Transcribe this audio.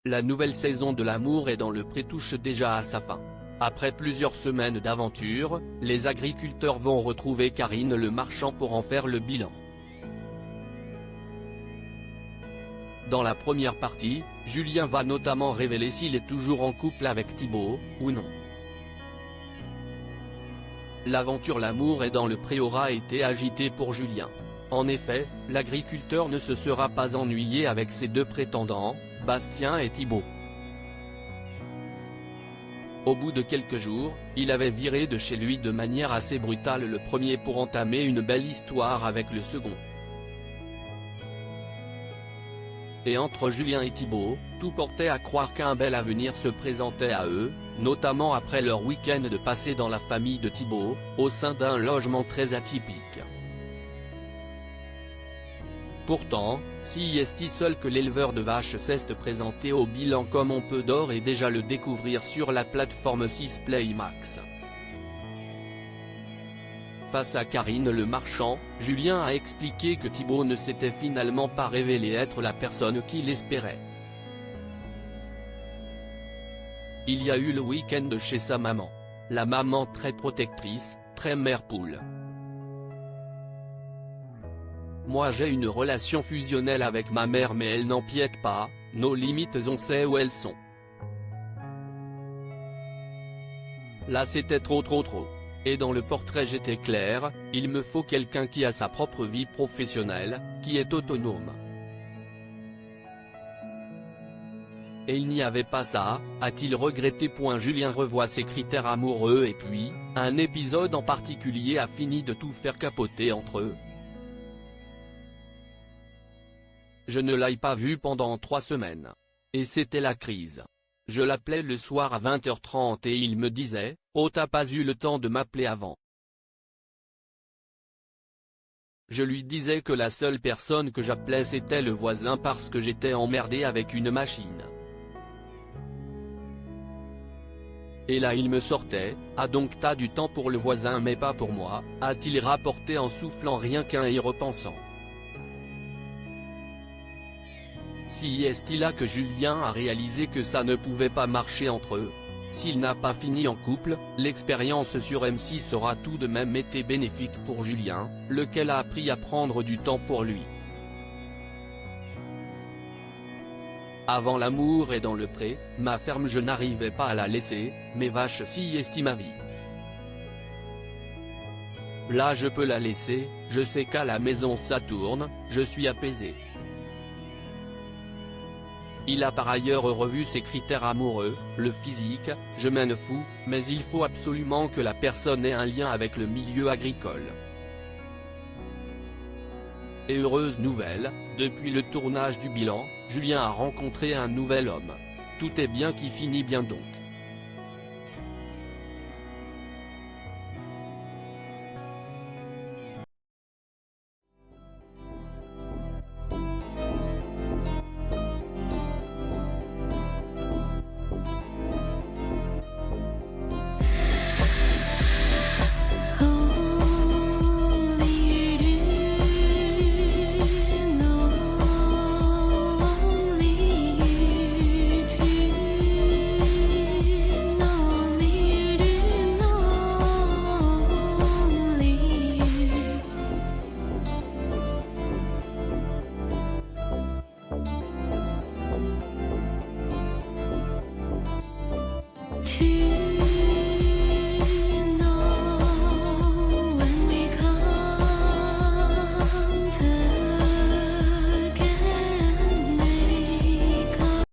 La nouvelle saison de L'amour est dans le pré touche déjà à sa fin. Après plusieurs semaines d'aventure, les agriculteurs vont retrouver Karine le marchand pour en faire le bilan. Dans la première partie, Julien va notamment révéler s'il est toujours en couple avec Thibaut, ou non. L'aventure L'amour est dans le pré aura été agitée pour Julien. En effet, l'agriculteur ne se sera pas ennuyé avec ses deux prétendants, Bastien et Thibaut. Au bout de quelques jours, il avait viré de chez lui de manière assez brutale le premier pour entamer une belle histoire avec le second. Et entre Julien et Thibaut, tout portait à croire qu'un bel avenir se présentait à eux, notamment après leur week-end passé dans la famille de Thibaut, au sein d'un logement très atypique. Pourtant, si est-il seul que l'éleveur de vaches s'est présenté au bilan comme on peut d'ores et déjà le découvrir sur la plateforme 6 Play Max. Face à Karine le marchand, Julien a expliqué que Thibaut ne s'était finalement pas révélé être la personne qu'il espérait. Il y a eu le week-end chez sa maman. La maman très protectrice, très mère poule. Moi j'ai une relation fusionnelle avec ma mère mais elle n'empiète pas, nos limites on sait où elles sont. Là c'était trop. Et dans le portrait j'étais clair, il me faut quelqu'un qui a sa propre vie professionnelle, qui est autonome. Et il n'y avait pas ça, a-t-il regretté. Julien revoit ses critères amoureux et puis, un épisode en particulier a fini de tout faire capoter entre eux. Je ne l'ai pas vu pendant 3 semaines. Et c'était la crise. Je l'appelais le soir à 20h30 et il me disait, « Oh t'as pas eu le temps de m'appeler avant ». Je lui disais que la seule personne que j'appelais c'était le voisin parce que j'étais emmerdé avec une machine. Et là il me sortait, « Ah donc t'as du temps pour le voisin mais pas pour moi », a-t-il rapporté en soufflant rien qu'un y repensant. Si est-il là que Julien a réalisé que ça ne pouvait pas marcher entre eux. S'il n'a pas fini en couple, l'expérience sur M6 aura tout de même été bénéfique pour Julien, lequel a appris à prendre du temps pour lui. Avant L'amour est dans le pré, ma ferme je n'arrivais pas à la laisser, mes vaches si est ma vie. Là je peux la laisser, je sais qu'à la maison ça tourne, je suis apaisé. Il a par ailleurs revu ses critères amoureux, le physique, je m'en fous, mais il faut absolument que la personne ait un lien avec le milieu agricole. Et heureuse nouvelle, depuis le tournage du bilan, Julien a rencontré un nouvel homme. Tout est bien qui finit bien donc.